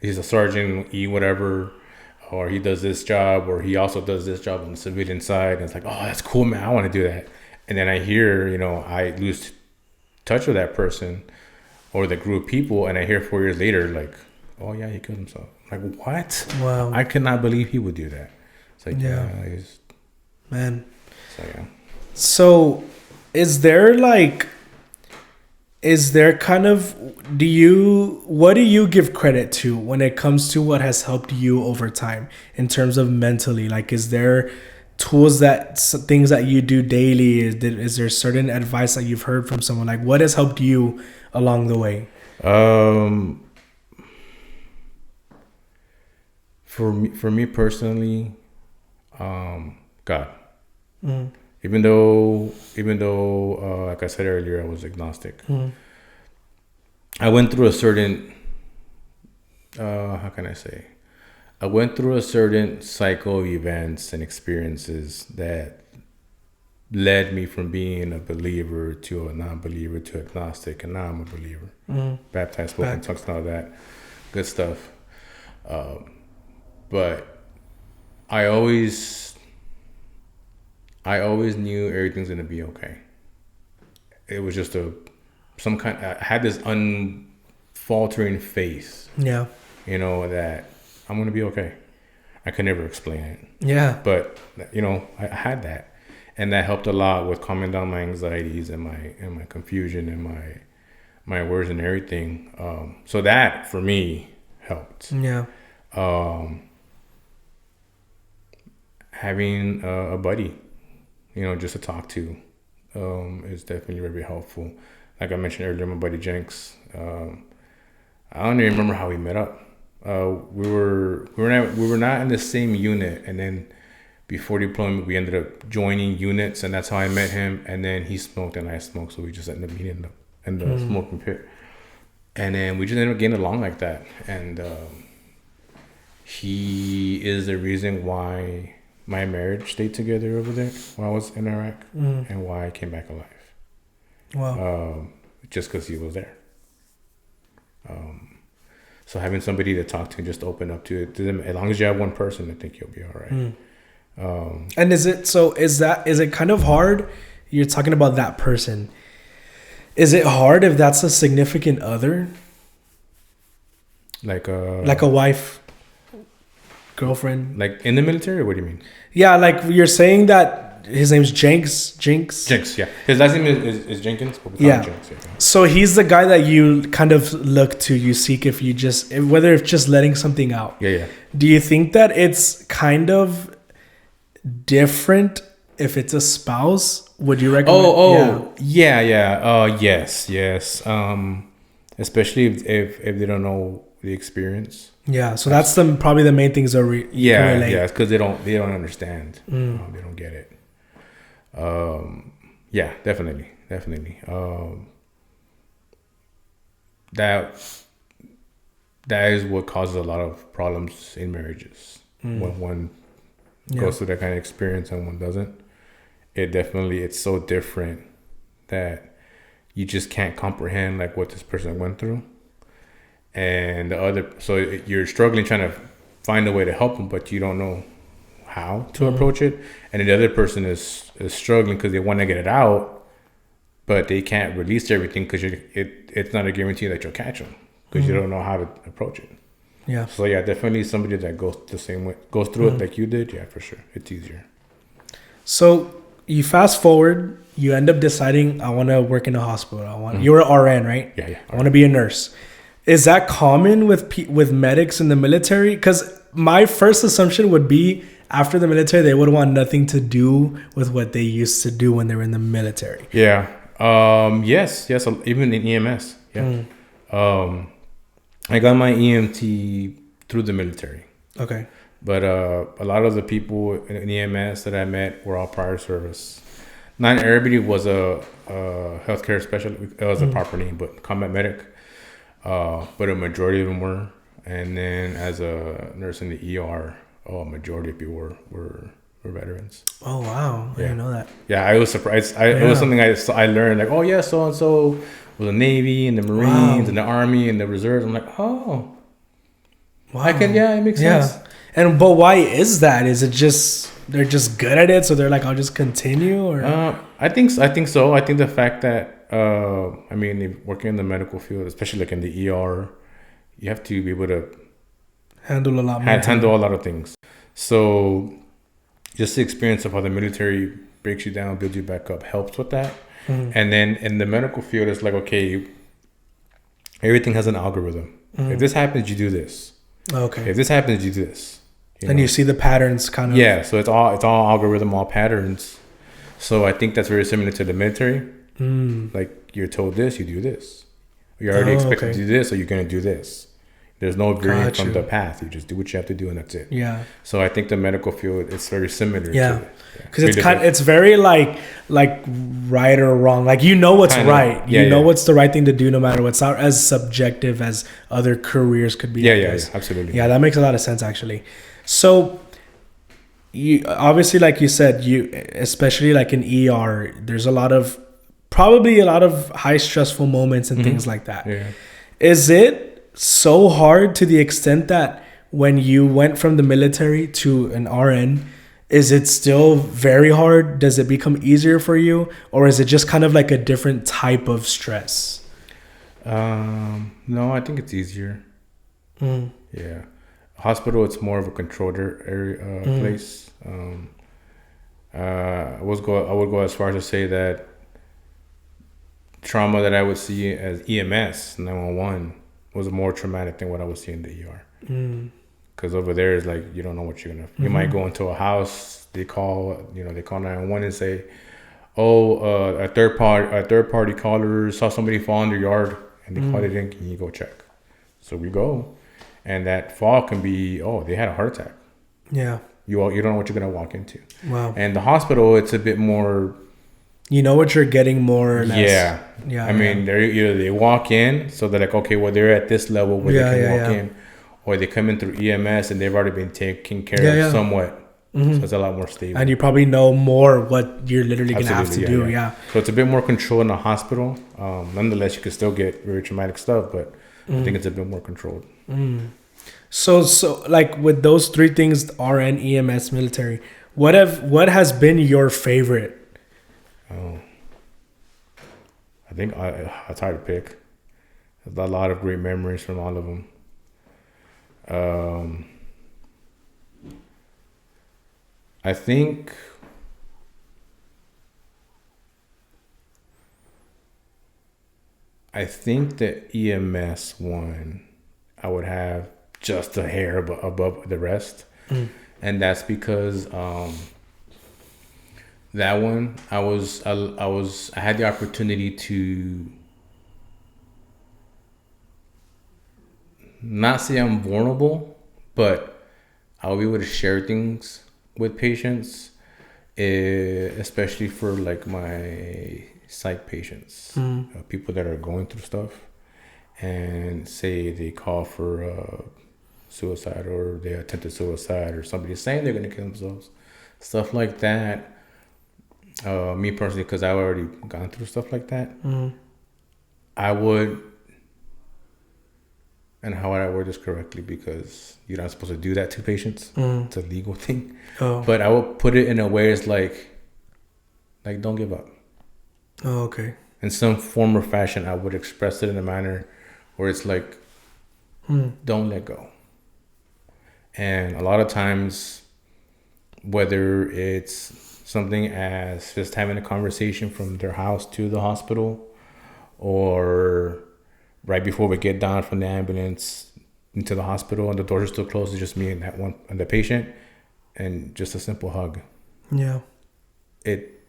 He's a sergeant E whatever, or he does this job, or he also does this job on the civilian side, and it's like, oh, that's cool, man, I want to do that. And then I hear, I lose touch with that person or the group of people, and I hear 4 years later, like, oh yeah, he killed himself. Like, what? Wow. I could not believe he would do that. It's like, man. So yeah. So is there kind of, what do you give credit to when it comes to what has helped you over time in terms of mentally? Like, is there tools things that you do daily? Is there certain advice that you've heard from someone? Like, what has helped you along the way? For me personally, God. Even though, like I said earlier, I was agnostic. I went through a certain, how can I say? I went through a certain cycle of events and experiences that led me from being a believer to a non-believer to agnostic, and now I'm a believer. Baptized, spoken tongues, and all that good stuff. But I always knew everything's gonna be okay. It was just I had this unfaltering faith. Yeah. That I'm gonna be okay. I could never explain it. Yeah. But I had that, and that helped a lot with calming down my anxieties and my confusion and my words and everything. So that for me helped. Yeah. Having a buddy, just to talk to, is definitely very helpful. Like I mentioned earlier, my buddy Jenks. I don't even remember how we met up. We were not in the same unit, and then before deployment, we ended up joining units, and that's how I met him. And then he smoked and I smoked, so we just ended up meeting in the smoking pit. And then we just ended up getting along like that. And he is the reason why my marriage stayed together over there while I was in Iraq, and why I came back alive. Wow. Just because he was there. So having somebody to talk to and just open up to them, as long as you have one person, I think you'll be all right. And is it kind of hard? You're talking about that person. Is it hard if that's a significant other? Like a wife, girlfriend? Like in the military? What do you mean? Yeah, like you're saying that his name's Jenks, yeah. His last name is Jenkins. Yeah. Jenks, yeah. So he's the guy that you kind of look to, you seek whether it's just letting something out. Yeah. Do you think that it's kind of different if it's a spouse? Would you recommend? Yes. Especially if they don't know the experience. Yeah, so that's probably the main things relate. Because they don't understand. They don't get it. Yeah, definitely. That is what causes a lot of problems in marriages when one goes through that kind of experience and one doesn't. It's so different that you just can't comprehend like what this person went through, and so you're struggling trying to find a way to help them, but you don't know how to approach it, and the other person is struggling because they want to get it out, but they can't release everything because it's not a guarantee that you'll catch them because you don't know how to approach it. Yeah. So yeah, definitely somebody that goes the same way, goes through it like you did. Yeah, for sure, it's easier. So you fast forward, you end up deciding, I want to work in a hospital. You were an RN, right? Yeah. I want to be a nurse. Is that common with medics in the military? Because my first assumption would be after the military, they would want nothing to do with what they used to do when they were in the military. Yeah. Yes. Even in EMS. Yeah. I got my EMT through the military. Okay. But a lot of the people in EMS that I met were all prior service. Not everybody was a healthcare specialist. It was a proper name, but combat medic. But a majority of them were. And then as a nurse in the ER, a majority of people were veterans. Oh, wow. I didn't know that. Yeah, I was surprised. It was something I learned. Like, oh, yeah, so-and-so was the Navy and the Marines and the Army and the Reserves. I'm like, oh. Wow. It makes sense. But why is that? Is it just they're just good at it, so they're like, I'll just continue? Or I think so. I think the fact that working in the medical field, especially like in the ER, you have to be able to handle a lot of things. So just the experience of how the military breaks you down, builds you back up, helps with that. And then in the medical field, it's like, okay, everything has an algorithm. If this happens, you do this. Okay. If this happens, you do this. You see the patterns kind of. Yeah, so it's all algorithm, all patterns. So I think that's very similar to the military. Like you're told this, you do this. You're already expected to do this, so you're going to do this. There's no veering from the path. You just do what you have to do, and that's it. Yeah. So I think the medical field is very similar. Yeah. Because it's very like right or wrong. Like what's right. You know what's the right thing to do, no matter what's not as subjective as other careers could be. Yeah, absolutely. Yeah, that makes a lot of sense actually. So you obviously, like you said, you especially like in ER, there's probably a lot of high stressful moments and things like that. Yeah. Is it so hard to the extent that when you went from the military to an RN, is it still very hard? Does it become easier for you, or is it just kind of like a different type of stress? No, I think it's easier. Yeah. Hospital, it's more of a controlled area, place. I would go as far as to say that trauma that I would see as EMS 911 was more traumatic than what I would see in the ER. Because over there is like you don't know what you're gonna. You might go into a house. They call 911 and say, "Oh, a third party caller saw somebody fall in their yard, and they called it in. Can you go check?" So we go, and that fall can be, "Oh, they had a heart attack." Yeah. You don't know what you're gonna walk into. Wow. And the hospital, it's a bit more. You know what you're getting more or less. Yeah. Yeah. I mean, they walk in, so they're like, okay, well, they're at this level where they can walk in, or they come in through EMS and they've already been taken care of somewhat. So it's a lot more stable. And you probably know more what you're literally going to have to do. Yeah. So it's a bit more controlled in the hospital. Nonetheless, you can still get very traumatic stuff, but I think it's a bit more controlled. So like with those three things, RN, EMS, military, what has been your favorite? Oh, I think it's hard to pick. There's a lot of great memories from all of them. I think the EMS one I would have just a hair above the rest, and that's because that one I had the opportunity to not say I'm vulnerable, but I'll be able to share things with patients, especially for like my psych patients, people that are going through stuff, and say they call for suicide or they attempted suicide or somebody's saying they're going to kill themselves, stuff like that. Me personally, because I've already gone through stuff like that, I would. And how would I word this correctly? Because you're not supposed to do that to patients. It's a legal thing. Oh. But I would put it in a way it's like don't give up. Oh, okay. In some form or fashion, I would express it in a manner where it's like, don't let go. And a lot of times, whether it's something as just having a conversation from their house to the hospital, or right before we get down from the ambulance into the hospital and the doors are still closed, it's just me and that one and the patient, and just a simple hug. Yeah. It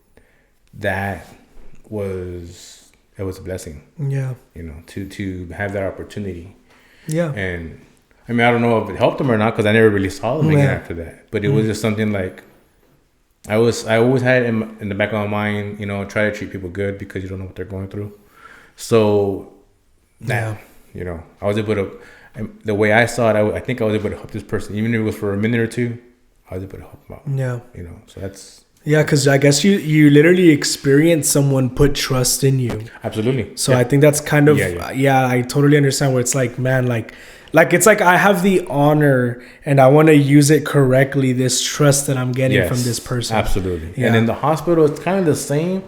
was a blessing. Yeah. To have that opportunity. Yeah. And I mean, I don't know if it helped them or not, because I never really saw them again after that. But it was just something like I always had it in the back of my mind, try to treat people good because you don't know what they're going through. So I was able to, the way I saw it, I think I was able to help this person, even if it was for a minute or two. I was able to help them out. Yeah. So that's. Yeah, because I guess you literally experienced someone put trust in you. Absolutely. So I think that's kind of, I totally understand where it's like, man, like it's like I have the honor and I want to use it correctly, this trust that I'm getting from this person. Absolutely. Yeah. And in the hospital, it's kind of the same,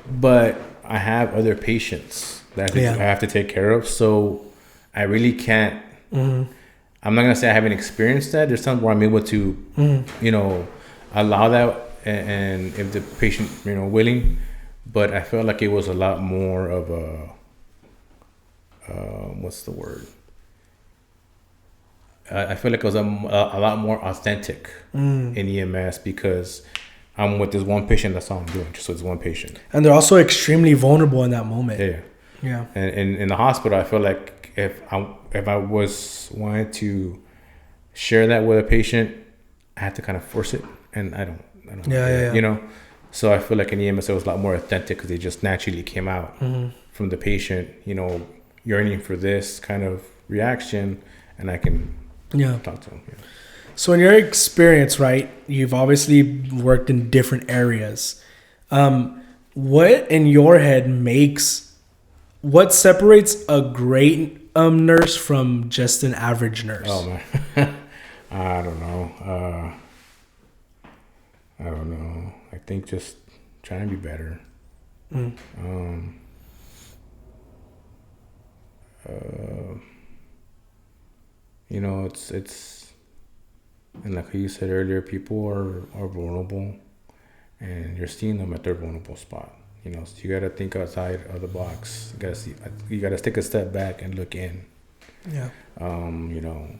but I have other patients that I have to take care of. So I really can't, I'm not going to say I haven't experienced that. There's times where I'm able to, allow that, and if the patient, willing, but I felt like it was a lot more of a, what's the word? I feel like it was a lot more authentic in EMS, because I'm with this one patient. That's all I'm doing, just with this one patient. And they're also extremely vulnerable in that moment. Yeah. And in the hospital, I feel like if I was wanting to share that with a patient, I had to kind of force it, and I don't. So I feel like in EMS it was a lot more authentic, because it just naturally came out from the patient, yearning for this kind of reaction, and I can talk to them. So in your experience, right, you've obviously worked in different areas. What in your head what separates a great nurse from just an average nurse? Oh man, I don't know. I don't know. I think just trying to be better. You know, it's and like you said earlier, people are vulnerable, and you're seeing them at their vulnerable spot. You know, so you gotta think outside of the box. You gotta take a step back and look in. Yeah. You know,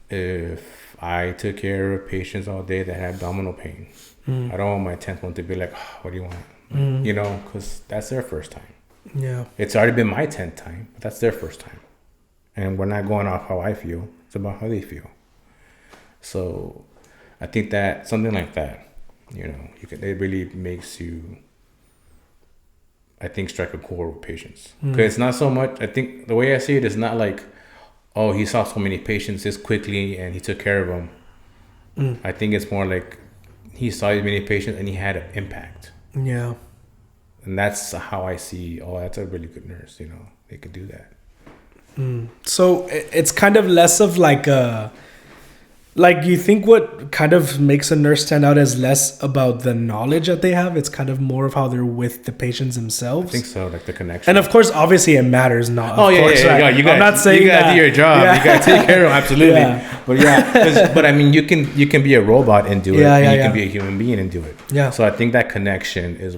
if I took care of patients all day that had abdominal pain, I don't want my 10th one to be like, oh, what do you want? You know, because that's their first time. Yeah. It's already been my 10th time, but that's their first time. And we're not going off how I feel. It's about how they feel. So I think that something like that, you know, it really makes you, I think, strike a chord with patients. Because it's not so much, I think the way I see it is not like, oh, he saw so many patients this quickly and he took care of them. I think it's more like he saw many patients and he had an impact. Yeah. And that's how I see, oh, that's a really good nurse, you know, they could do that. So it's kind of less of like you think what kind of makes a nurse stand out is less about the knowledge that they have. It's kind of more of how they're with the patients themselves. I think so, like the connection. And of course, obviously, it matters. Not. I'm not saying you gotta do your job. Yeah. You gotta take care of them, absolutely. Yeah. But I mean, you can be a robot and do it. And you can be a human being and do it. Yeah. So I think that connection is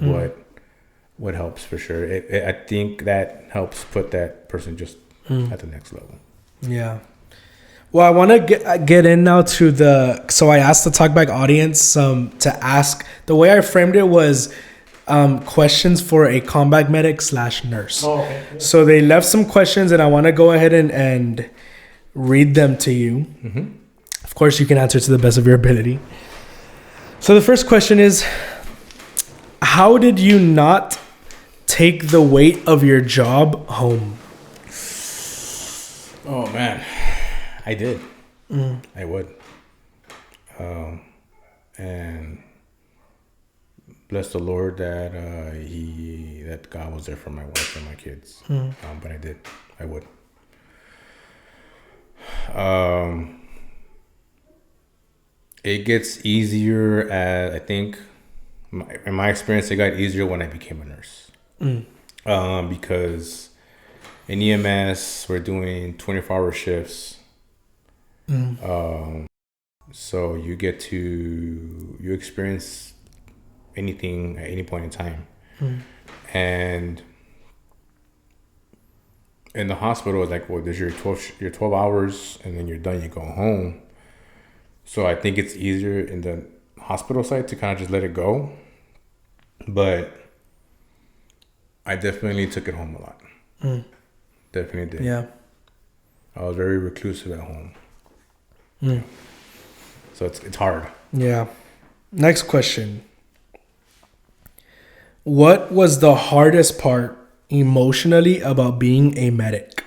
what helps for sure. I think that helps put that person just at the next level. Yeah. Well, I want to get in now to so I asked the Talkback audience to ask, the way I framed it was questions for a combat medic / nurse. Oh, okay. Yeah. So they left some questions and I want to go ahead and read them to you. Mm-hmm. Of course, you can answer to the best of your ability. So the first question is, how did you not take the weight of your job home? Oh, man. I did. I would. And bless the Lord that that God was there for my wife and my kids. But I did. I would. It gets easier I think, in my experience, it got easier when I became a nurse. Because in EMS, we're doing 24-hour shifts. So you experience anything at any point in time. And in the hospital, it's like, well, there's your 12 hours and then you're done, you go home. So I think it's easier in the hospital side to kind of just let it go. But I definitely took it home a lot. Definitely did. Yeah. I was very reclusive at home. So it's hard. Yeah. Next question. What was the hardest part emotionally about being a medic?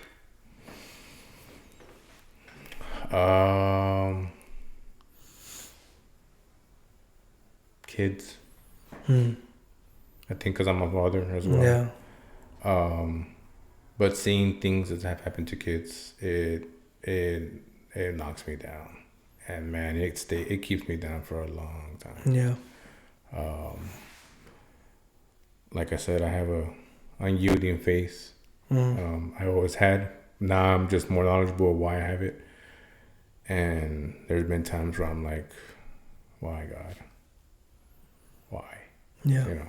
Kids. I think because I'm a father as well. Yeah. But seeing things that have happened to kids, it knocks me down, and man, it keeps me down for a long time. Yeah. Like I said, I have a unyielding faith. I always had. Now I'm just more knowledgeable of why I have it, and there's been times where I'm like, why, God? Why? Yeah. You know,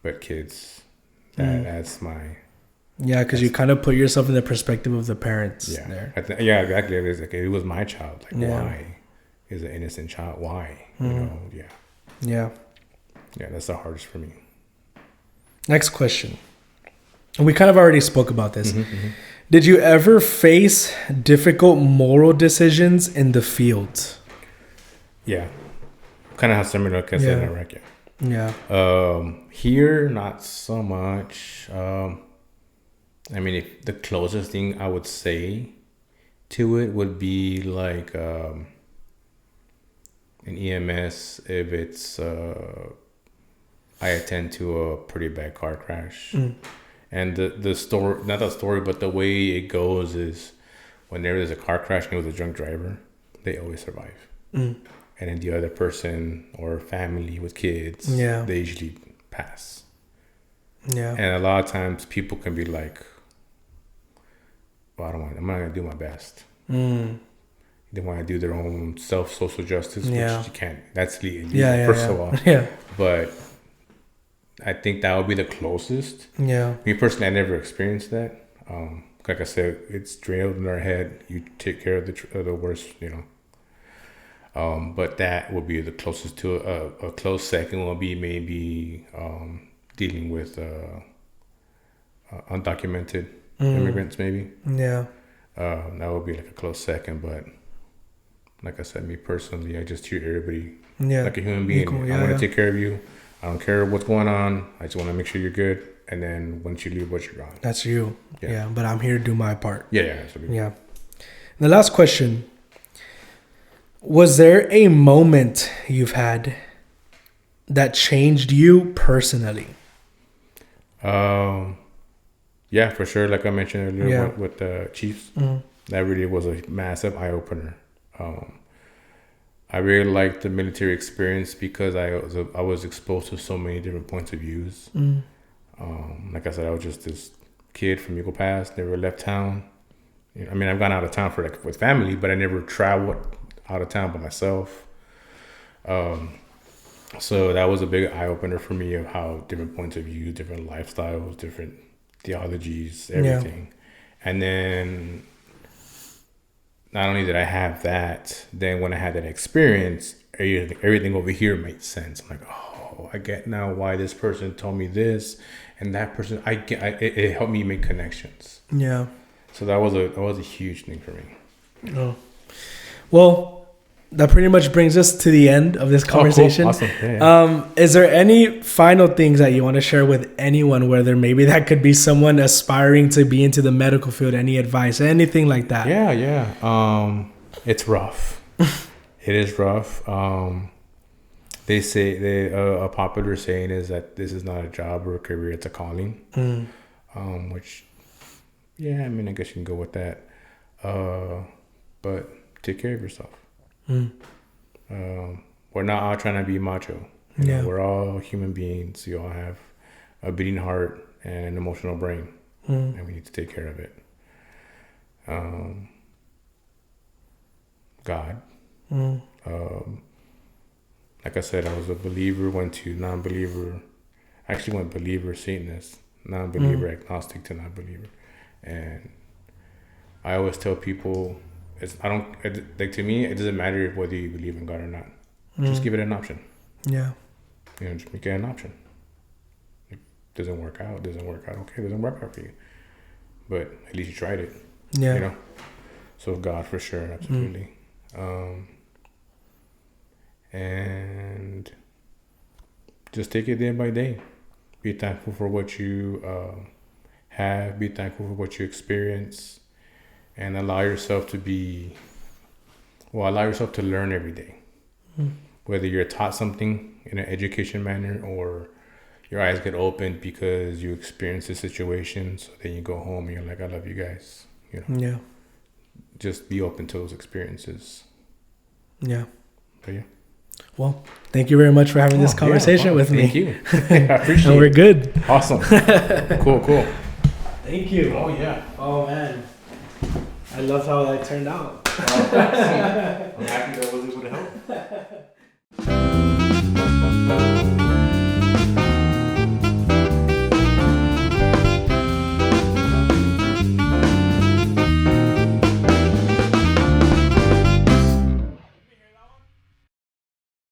but kids, that's my. Yeah, because you kind of put yourself in the perspective of the parents. Yeah, there. Exactly. It was like, it was my child. Like, why is an innocent child? Why? You know? Yeah. That's the hardest for me. Next question. We kind of already spoke about this. Did you ever face difficult moral decisions in the field? Yeah, kind of how similar to in Iraq. Yeah. Here, not so much. I mean, if the closest thing I would say to it would be like an EMS if it's I attend to a pretty bad car crash. And the story, not the story, but the way it goes is when there is a car crash and it was a drunk driver, they always survive. And then the other person or family with kids, they usually pass. Yeah. And a lot of times people can be like, well, I'm not going to do my best. They want to do their own social justice, which you can't. That's illegal, first of all. Yeah. But I think that would be the closest. Yeah. Me personally, I never experienced that. Like I said, it's drilled in our head. You take care of the worst, but that would be the closest to a close second. Will be maybe dealing with undocumented immigrants, maybe. Yeah. That would be like a close second, but like I said, me personally, I just treat everybody like a human being. Equal, I want to take care of you. I don't care what's going on. I just want to make sure you're good. And then once you leave, you're gone. That's you. Yeah. But I'm here to do my part. Yeah. Absolutely. Yeah. And the last question. Was there a moment you've had that changed you personally? Yeah, for sure. Like I mentioned earlier with the Chiefs, that really was a massive eye opener. I really liked the military experience because I was exposed to so many different points of views. Like I said, I was just this kid from Eagle Pass, never left town. I mean, I've gone out of town for with family, but I never traveled out of town by myself. So that was a big eye opener for me of how different points of view, different lifestyles, different theologies, everything. Yeah. And then not only did I have that, then when I had that experience, everything over here made sense. I'm like, oh, I get now why this person told me this, and that person. It helped me make connections. Yeah. So that was a huge thing for me. Oh, well, that pretty much brings us to the end of this conversation. Oh, cool. Awesome. Yeah. Is there any final things that you want to share with anyone, whether maybe that could be someone aspiring to be into the medical field, any advice, anything like that? Yeah. It's rough. It is rough. They say a popular saying is that this is not a job or a career, it's a calling. Which, yeah, I mean, I guess you can go with that. But take care of yourself. We're not all trying to be macho. You know, we're all human beings. We all have a beating heart and an emotional brain, and we need to take care of it. God. Like I said, I was a believer, went to non-believer. I actually went believer, Satanist, non-believer, agnostic to non-believer. And I always tell people, to me, it doesn't matter whether you believe in God or not. Just give it an option. Yeah. Just make it an option. It doesn't work out. Okay, it doesn't work out for you. But at least you tried it. Yeah. So God for sure, absolutely. And just take it day by day. Be thankful for what you have. Be thankful for what you experience. And allow yourself to learn every day. Whether you're taught something in an education manner or your eyes get opened because you experience a situation. So then you go home and you're like, I love you guys. Yeah. Just be open to those experiences. Yeah. But yeah. Well, thank you very much for having this conversation with me. Thank you. I appreciate it. And we're good. Awesome. Cool. Thank you. Oh, yeah. Oh, man. I love how that turned out. I'm happy that was able to help.